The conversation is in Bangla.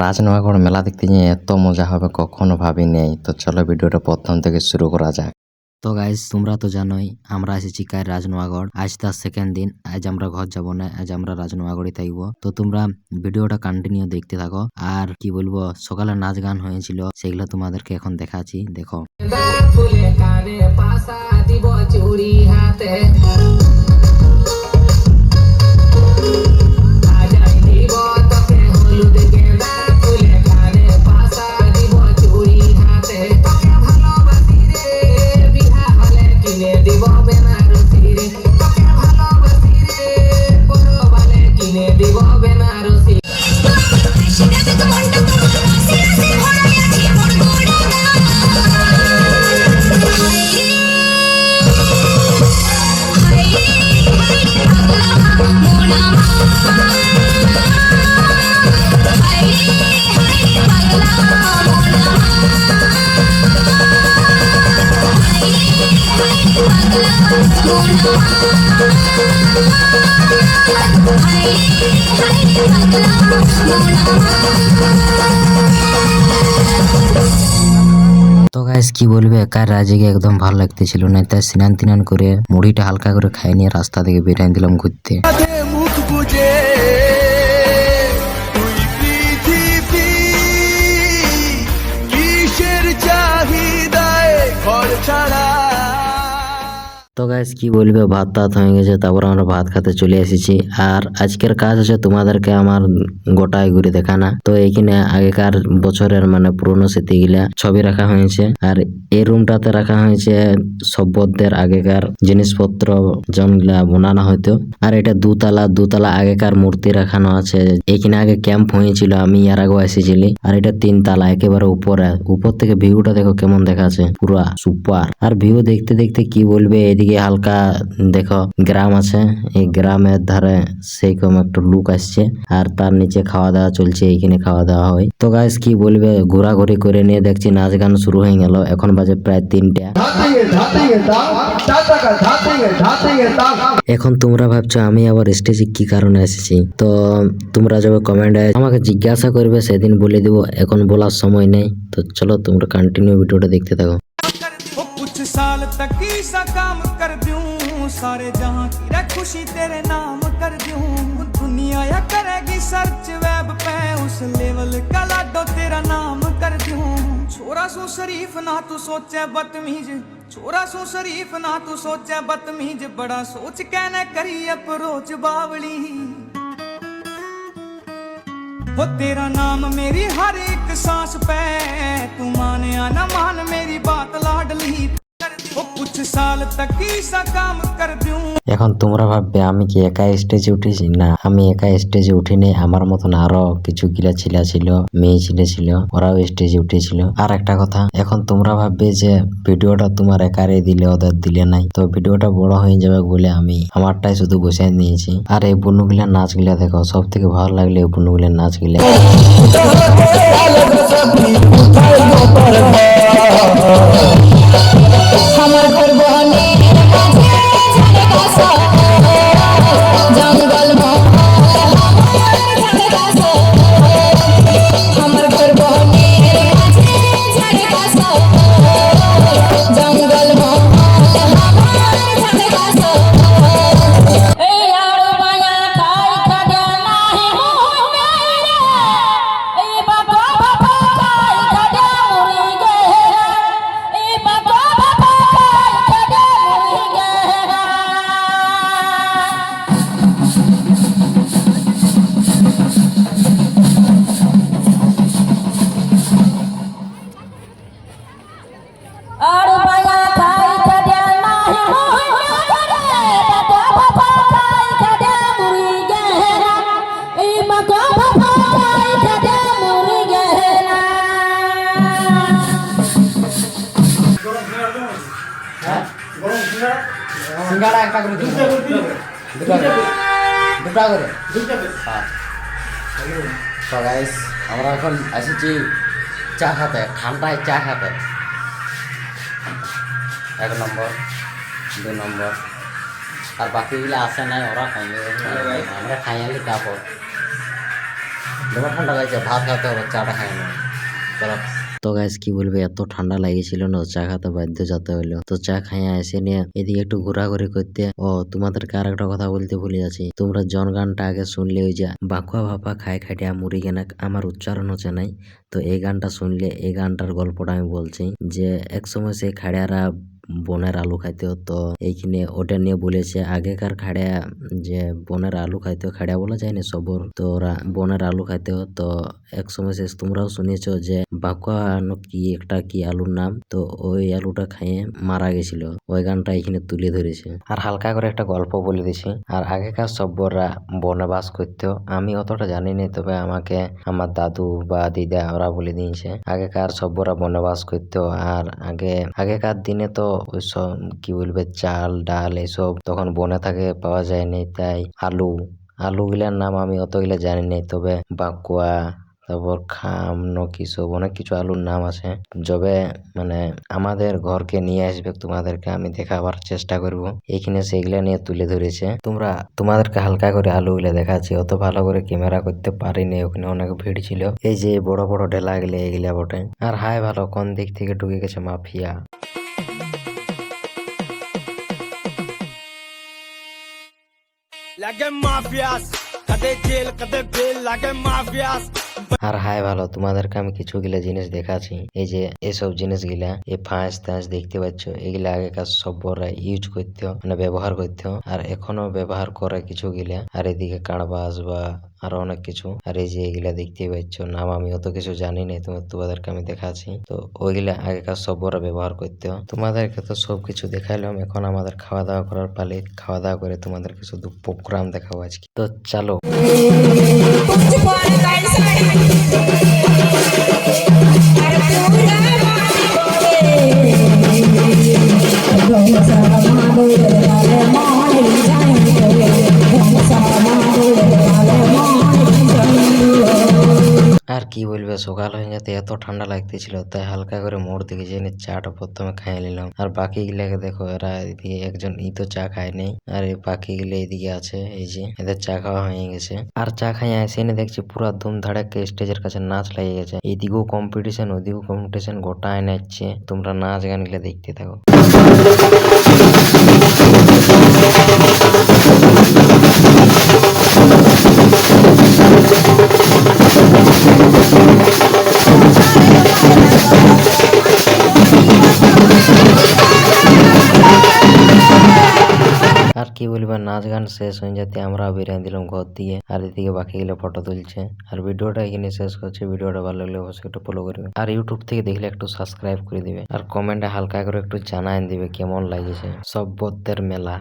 রাজনগর মেলা দেখতে নিয়ে এত মজা হবে কখনো ভাবি নেই। তো চলো ভিডিওটা প্রথম থেকে শুরু করা যাক। তো গাইজ তোমরা তো জানোই আমরা এসেছি কার রাজনগর। আজ তার সেকেন্ড দিন। আজ আমরা ঘর যাব না, আজ আমরা রাজনগরই থাকবো। তো তোমরা ভিডিওটা কন্টিনিউ দেখতে থাকো। আর কি বলবো, সকালে নাচ গান হয়েছিল, সেগুলো তোমাদেরকে এখন দেখাচ্ছি, দেখো। তো গাইস কি বলবে, কার রাজিকে একদম ভালো লাগতেছিল না, তাই স্নান তিনান করে মুড়িটা হালকা করে খাই নিয়ে রাস্তা থেকে বেরিয়ে দিলাম ঘুরতে। মুখ বুঝে তুই পৃথিবী কিসের চাহিদায় ঘর ছাড়া। তো গাইস কি বলবে, ভাত টাত হয়ে গেছে, তারপর আমরা ভাত খেতে চলে এসেছি। আর আজকের কাজ হচ্ছে তোমাদেরকে আমার গোটায় ঘুরে দেখানা। তো এইখানে আগেকার বছরের মানে পুরনো স্মৃতিগুলা ছবি রাখা হয়েছে। আর এই রুমটাতে রাখা হয়েছে সভ্যদের আগেকার জিনিসপত্র যেগুলা বানানো হইতো। আর এটা দুতলা আগেকার মূর্তি রাখানো আছে। এইখানে আগে ক্যাম্প হয়েছিল, আমি এর আগেও এসেছিলি। আর এটা 3 তলা, একেবারে উপর থেকে ভিউটা দেখো কেমন দেখাচ্ছে, পুরা সুপার। আর ভিউ দেখতে দেখতে কি বলবে, এদিকে হালকা দেখো গ্রাম আছে, এই গ্রামের ধারে সেইরকম একটা লুক আসছে। আর তার নিচে খাওয়া দাওয়া চলছে, এইখানে খাওয়া দাওয়া হয়। তো গাইস কি বলবে, ঘোরাঘুরি করে নিয়ে দেখছি নাচ গান শুরু হয়ে গেল। এখন বাজে প্রায় 3টা। এখন তোমরা ভাবছো আমি আবার স্টেজে কি কারণে এসেছি। তো তোমরা যবে কমেন্টে আমাকে জিজ্ঞাসা করবে সেদিন বলে দিব, এখন বলার সময় নেই। তো চলো তোমরা কন্টিনিউ ভিডিওটা দেখতে থাকো। कुछ साल तक ऐसा काम कर दूं, सारे जहां की रे खुशी तेरे नाम कर दूं। दुनिया या करेगी सर्च वेब पे, उस लेवल का लाडो तेरा नाम कर दूं। छोरा सो शरीफ ना तू सोचे बदतमीज, छोरा सो शरीफ ना तू सोचे बदतमीज। बड़ा सोच कहने करी अप्रोच बावली, हो तेरा नाम मेरी हर एक सांस पे। तू माने या ना मान मेरी बात लाडली, हो कुछ साल तक ऐसा काम कर दूं। এখন তোমরা ভাববে আমি কি একা স্টেজে উঠেছি। না, আমি একা স্টেজে উঠিনি, আমার মতন আরো কিছু গিলা ছেলে ছিল, মেয়ে ছেলে ছিল, ওরাও স্টেজে উঠেছিল। আর একটা কথা, এখন তোমরা ভাববে যে ভিডিওটা তোমার একারে দিলে, ওদের দিলে নাই। তো ভিডিওটা বড় হয়ে যাবে বলে আমি আমারটাই শুধু বসে নিয়েছি। আর এই বুনুগুলা নাচ গিলা দেখো, সব থেকে ভালো লাগলে এই বুনুগুলার নাচ গিলা। আমার ঘর বনে জঙ্গল আমার ঘর বনে জঙ্গল এই আড় মায়া খাই খাজা নাহি এই বাবা বাবা খাই খাজা মুড়ি গে, এই বাবা বাবা খাই খাজা মুড়ি গে। আর মায়া খাই খাজা নাহি বাবা বাবা খাই খাজা মুড়ি গে, এই বাবা বাবা খাই খাজা মুড়ি গে। সিঙ্গাড়া একটা করে দিন, দুটা করে। তো গাইস আমরা এখন এসেছি চা খাতে, ঠান্ডায় চা খাতে। 1 নম্বর 2 নম্বর আর বাকিগুলো আসে নাই, ওরা খাইয়ে আমরা খাইয়ালি তারপর তোমার ঠান্ডা লাগছে, ভাত খাতে হবে, চাটা খাই না। চলো। তো গাইস কি বলবে, এত ঠান্ডা লাগিয়েছিল না, চা খাতে বাধ্য যেতে হলো। তো চা খাইয়া এসে নিয়ে এদিকে একটু ঘোরাঘুরি করতে। ও তোমাদেরকে আর একটা কথা বলতে ভুলে যাচ্ছি, তোমরা জন গানটা আগে শুনলে, ওই যে বাকুয়া ভাপা খাই খাটিয়া মুড়ি কেনা, আমার উচ্চারণ হচ্ছে নাই। তো এই গানটা শুনলে, এই গানটার গল্পটা আমি বলছি, যে এক সময় সেই খাড়িয়ারা বনের আলু খাইতো। তো এইখানে ওটা নিয়ে বলেছে, আগেকার খাড়িয়া যে বনের আলু খাইতো, খাড়িয়া বলা যায় না সবর, তো ওরা বনের আলু খাইতো। তো এক সময় শেষ তোমরাও শুনেছো যে বাকুয়া কি একটা কি আলুর নাম, তো ওই আলুটা খাইয়ে মারা গেছিল। ওই গানটা এখানে তুলে ধরেছে। আর হালকা করে একটা গল্প বলে দিছি। আর আগেকার সব্যরা বনে বাস করতো, আমি অতটা জানি না, তবে আমাকে আমার দাদু বা দিদা ওরা বলে দিয়েছে আগেকার সব্যরা বনে বাস করতো। আর আগেকার দিনে তো ওইসব কি বলবে, চাল ডাল এসব তখন বনে থাকে, পাওয়া যায়নি। তাই আলুগুলার নাম আমি অতগুলা জানি না, তবে বাকুয়া, তারপর খাম নকি সব অনেক কিছু আলুর নাম আছে। যবে মানে আমাদের ঘরকে নিয়ে আসবে, তোমাদেরকে আমি দেখাবার চেষ্টা করব। এখানে সেগুলা নিয়ে তুলে ধরেছে। তোমাদেরকে হালকা করে আলুগুলা দেখাচ্ছি, অত ভালো করে ক্যামেরা করতে পারিনি, ওখানে অনেক ভিড় ছিল। এই যে বড় বড় ঢেলা গেলে এগুলা বটে। আর হাই ভালো, কোন দিক থেকে ঢুকে গেছে মাফিয়া। लगे माफियास कदे जेल कदे बेल लगे माफियास আর হাই ভালো, তোমাদেরকে আমি কিছু গিলা জিনিস দেখাচ্ছি। এই যে এসব জিনিস গিলা, এই ফাঁস টাঁস দেখতে পাচ্ছ, এগুলা আগেকার সভ্যরা ইউজ করতো, মানে ব্যবহার করতো, আর এখনো ব্যবহার করে কিছু গিলা। আর এদিকে কাড়বাস বা আরো অনেক কিছু। আর এই যে এগুলা দেখতে পাচ্ছ, নাম আমি অত কিছু জানি না, তোমাদেরকে আমি দেখাচ্ছি। তো ওইগুলা আগেকার সভ্যরা ব্যবহার করতো। তোমাদেরকে তো সবকিছু দেখাইলাম, এখন আমাদের খাওয়া দাওয়া করার পালে। খাওয়া দাওয়া করে তোমাদেরকে শুধু প্রোগ্রাম দেখাবো আজকে। তো চলো। कुछ पर कैसा अरे पूरा मारे सामा डोले वाले मारे जाएंगे सामा डोले वाले मारे जाएंगे। আর কি বলবে, সকাল হয়ে যেতে এত ঠান্ডা লাগতেছিল, তাই হালকা করে মোড় দিকে যেয়ে চাটা প্রথমে খাই নিলাম। আর বাকি গুলাকে দেখো, এরা এদিকে একজন তো চা খায় নেই, আর এই বাকি গুলো এদিকে আছে। এই যে এদের চা খাওয়া হয়ে গেছে। আর চা খাইয়া এসে দেখছি পুরা ধুম ধাড়াক্কে স্টেজের কাছে নাচ লেগে গেছে। এইদিকেও কম্পিটিশন, ওইদিকেও কম্পিটিশন, গোটায় নাচছে। তোমরা নাচ গান গুলা দেখতে থাকো। আর কি বলবো, নাচ গান শেষ হয়ে যেতে আমরা বেরিয়ে দিলাম ঘর দিয়ে। আর এদিকে বাকি গুলো ফটো তুলছে। আর ভিডিওটা এখানে শেষ করছে। ভিডিওটা ভালো লাগলে অবশ্যই একটু ফলো করবে, আর ইউটিউব থেকে দেখলে একটু সাবস্ক্রাইব করে দিবে, আর কমেন্টে হালকা করে একটু জানাই দিবে কেমন লাগছে সভ্যদের মেলা।